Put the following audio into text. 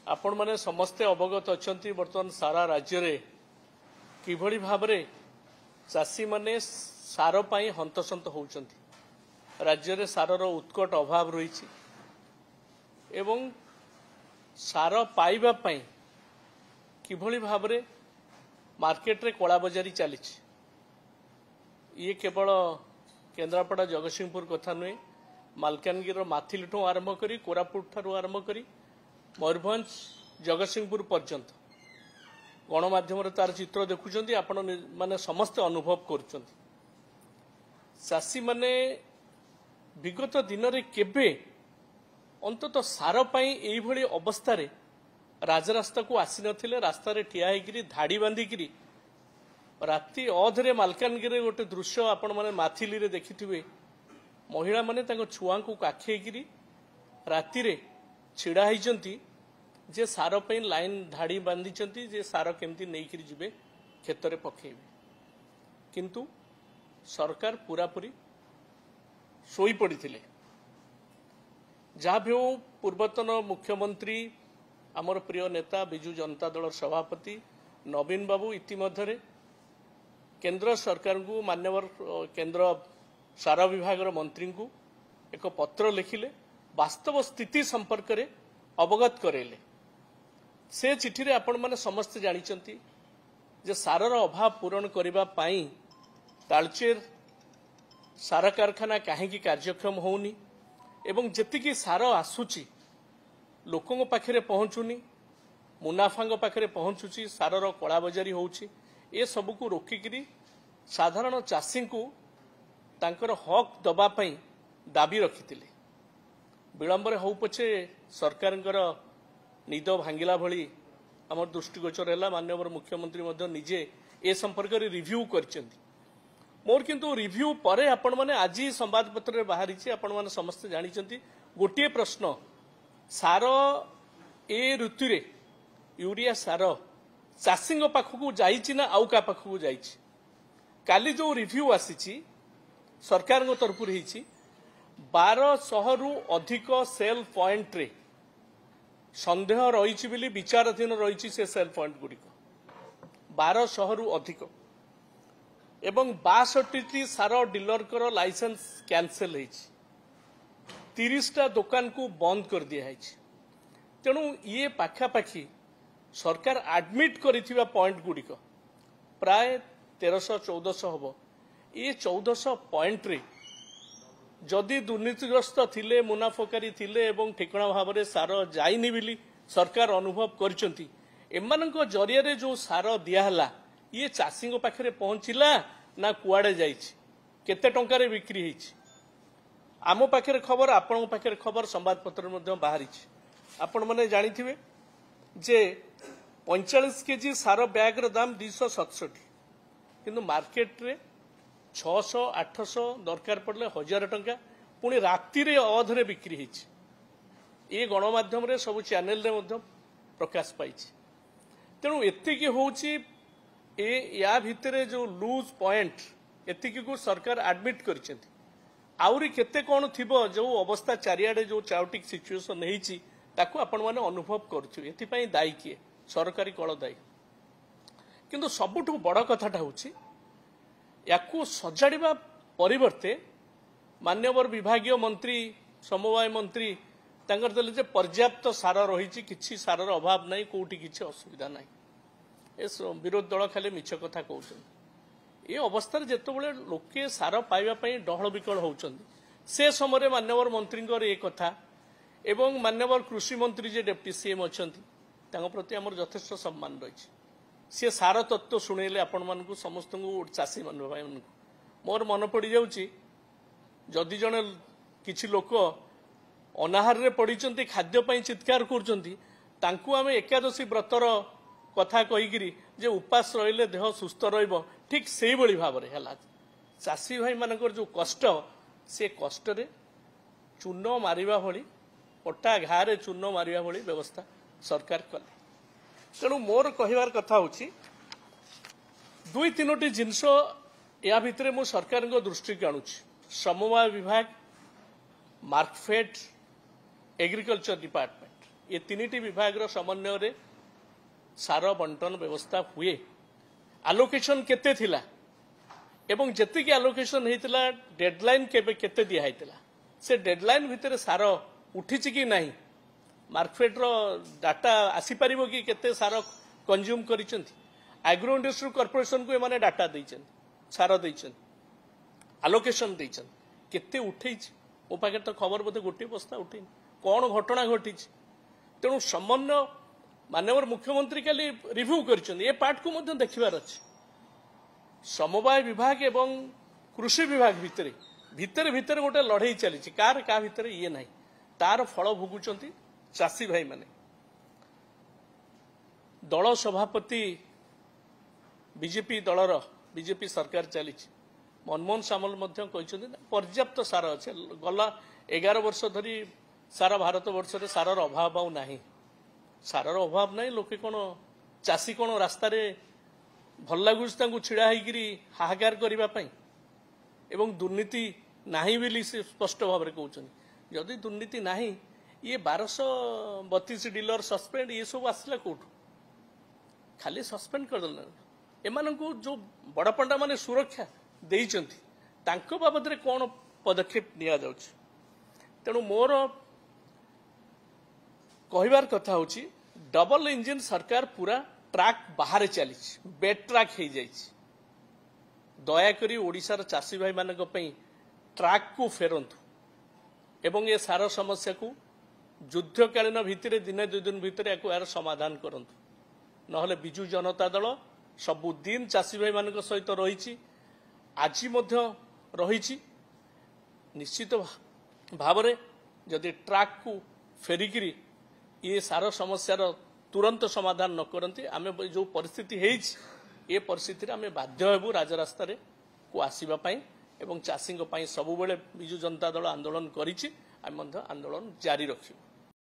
आपण माने समस्ते अवगत अछंती वर्तमान सारा राज्य रे किभଳି भाबरे चासी माने सार पाई हंतसंत होउचंती। राज्य रे सारर उत्कट अभाव रही एवं सार पाइबा पाई किभଳି भाबरे मार्केट रे कला बजारी चली। ये केवल केन्द्रापड़ा जगतसिंहपुर कथा नुहे, मालकानगिरी माथिलठू आरंभ करी कोरापुट ठारू आरंभ करी मयूरभंज जगतसिंहपुर पर्यंत गणमाध्यम तार चित्र देखुं आपण माने समस्त अनुभव कर चाषी माने विगत दिन में केबे अंतत सार पाई एई भली अवस्था रे राजरास्ता को आसी नथिले। रास्ता रे ठिया हेकिरी धाड़ी बांधिकी राति अधरे मालकानगिरी गोटे दृश्य आपण माने माथिली रे देखिथिबे। महिला माने तांको छुआ को काखेकिरी राति रे छिड़ा होइचंती जे सार पे लाइन धाड़ी बांधी जे सार केमती नहीं जिबे खेत रे पकेबे, किंतु सरकार पूरापूरी सोई पड़िथिले। जहाँ भी हो पूर्वतन मुख्यमंत्री आमर प्रिय नेता बिजू जनता दल सभापति नवीन बाबू इतिमध्य केंद्र सरकार को मान्यवर केंद्र सार विभाग मंत्री को एक पत्र लिखिले, वास्तव स्थिति संपर्क में अवगत करेले। से चिठी रे आपण माने समस्त जानिचंती जे सारर अभाव पूरण करिबा पाई तालचेर सार कारखाना काहेकि कार्यक्षम होउनी एवं जेतिकी सार आसुची लोकों पाखरे पहुंचुनी, मुनाफांग पाखरे पहुंचुची, सारर कला बजारी होउची। ए सबु को रोकिकी साधारण चाषी को तांकर हक दबा पाई दाबी रखिथिले। विलंबर हो पछे सरकारंकर निद भांगिला भली आम दृष्टिगोचर है। माननीय मुख्यमंत्री मध्य निजे ए संपर्क में रिव्यू करचंती। मोर किंतु रिव्यू परे आपण माने आज संवादपत्र रे बाहरी आपण माने समस्त जानिचंती गोटे प्रश्न, सार ए ऋतु रे यूरिया सार चाषी पाखक जाइछि ना आउ का पाखक जाइछि। काली जो रिव्यू आसी सरकार तरफ 1200 रु अधिक सेल पॉइंट रे संदेह रही बोली विचाराधीन रही से सेल पॉइंट गुड़िक 1200 रु अधिक एवं 62टी सार डीलर कर लाइसेंस कैंसल है, 30टा दुकान को बंद कर दिया। तेणु ये पाखापाखी सरकार एडमिट करिथिबा पॉइंट गुड़िक प्राय 1300-1400 हम। ये 1400 पॉइंट रे जदि दुर्नीतिग्रस्त थिले, मुनाफकारी थिले एवं ठिकणा भाव में सार जाइनी बिली सरकार अनुभव करचंती। एमानंको जरिया रे जो सार दियाहला ये चाषी पाखरे पहुंचला ना कुआडे जाइछि, केते टंका रे बिक्री होइछि। आमो पाखरे खबर, आपण पाखरे खबर, संवादपत्र मध्य बाहरी। आपण माने जानिथिबे जे 45 केजी सार बैग रो दाम 267, किंतु मार्केट रे 600-800 दरकार पड़े 1000 टंका पुणी राति रे अधरे बिक्री होइछि। ये गणमाध्यम रे सब चैनल रे मध्य प्रकाश पाई। तेणु एतिकी होउछि या भितरे जो लूज पॉइंट एतिकी को सरकार एडमिट करछंती। आउरी केते कोन थिबो जो अवस्था चारियाडे जो चाउटिक सिचुएशन हेइछि ताकू आपण माने अनुभव करछु। एथि पई दायी किए? सरकारी कळ दायी। किंतु सबुठु बड़ कथाटा होउछि याकू सजाड़िबा परिवर्ते मान्यवर विभागीय मंत्री समवाय मंत्री तांकर देले जे पर्याप्त सार रही, किछि सारर अभाव नहीं, कोउठी किछि असुविधा नहीं। ए विरोध दल खाली मिछ कथा कहउछन। ए अवस्था जेतो बेले लोके सार पाइबा पई डहळ बिकळ होउछन से समय मान्यवर मंत्रींकर ए कथा एवं मान्यवर कृषि मंत्री जे डेप्टी सीएम अछंती तांको प्रति हमर यथेष्ट सम्मान रही। सी सार तत्व शुणेले आपण मानकु समस्त चाषी मान भाई मोर मन पड़ जाउची जदि जने किछि लोक अनाहार रे पड़िचंती खाद्य पई चित्कार करचंती तांकु आमे एकादशी व्रतर कथा कहिगिरी जे उपास रहिले देह सुस्थ रहइबो, ठीक सेही बळी भाबरे हला। चाषी भाई मानकर जो कष्ट से कष्ट रे चूर्ण मारिबा भली, पट्टा घारे चूर्ण मारिबा भली व्यवस्था सरकार कले। तेणु मोर कहबार कथा होची 2-3टी जिनस या भितरे मु सरकार दृष्टि की आणुछि। समवाय विभाग, मार्कफेड, एग्रीकल्चर डिपार्टमेंट ये तीनिटी विभाग समन्वय सार बंटन व्यवस्था हुए आलोकेशन केते थिला एवं जतिक आलोकेशन होता डेडलाइन केते दिया होता से डेडलाइन भितर सार उठी कि नहीं मार्केट रो डाटा आसी पारिबो कि केते सार कंज्यूम करिसेंती एग्रो इंडस्ट्री कॉर्पोरेशन को एमाने डाटा देइछन सार देइछन आलोकेशन देइछन केते उठै मो पाखे तो खबर बोधे गोटे बस्ता उठे कौन घटना घटी तेणु समन्वय माननीय मुख्यमंत्री काली रिव्यू कर पार्ट को मध्य देखिबार अछि समवाय विभाग एवं कृषि विभाग भितर भितर भितर गोटे लड़ाई चली कार का भितर ये नहीं तार फल भोगुचंती चाषी भाई माने दल सभापति बीजेपी दलर बीजेपी सरकार चली मनमोहन सामल मध्य कहते पर्याप्त सार अच्छे गला 11 वर्ष धरी सारा भारत वर्ष रे सारर अभाव आउ नाही सारर अभाव नहीं लोके कौन चाषी कौन रास्ता रे भल लगुच छिड़ा होगी हाहाकार करने एवं दुर्नीति नाही बोली से स्पष्ट भाव में कहते जदि दुर्नीति नाही ये 1232 डीलर सस्पेंड ये सब आसला कौटू खाली सस्पेंड करदेल एमान को जो बड़ पंडा माने सुरक्षा देइचंती तांको बाबद रे कौन पदक्षेप निया जाउछि तेणु मोर कहबार कथा होछि डबल इंजिन सरकार पूरा ट्रैक बाहर चली बेड ट्रैक हो जाए दयाकोरी ओडिशार चाषी भाई मानक पई ट्रैक को फेरंतु एवं ये सार समस्या को युद्धकालीन भितर दिने 2 दिन भितर यार समाधान करंतु नहले बिजु जनता दल सबुदिन चाषी भाई मानक सहित रही आज रही निश्चित भाव में जदि ट्रैक को फेरिकी ये सार समस्यार तुरंत समाधान न करती आम जो परिस्थिति ये परिस्थिति आम बाध्य हेबु राजरास्ता को आसवाई एवं चाषी सबुबले बिजु जनता दल आंदोलन करिछि आम आंदोलन जारी रखिबु।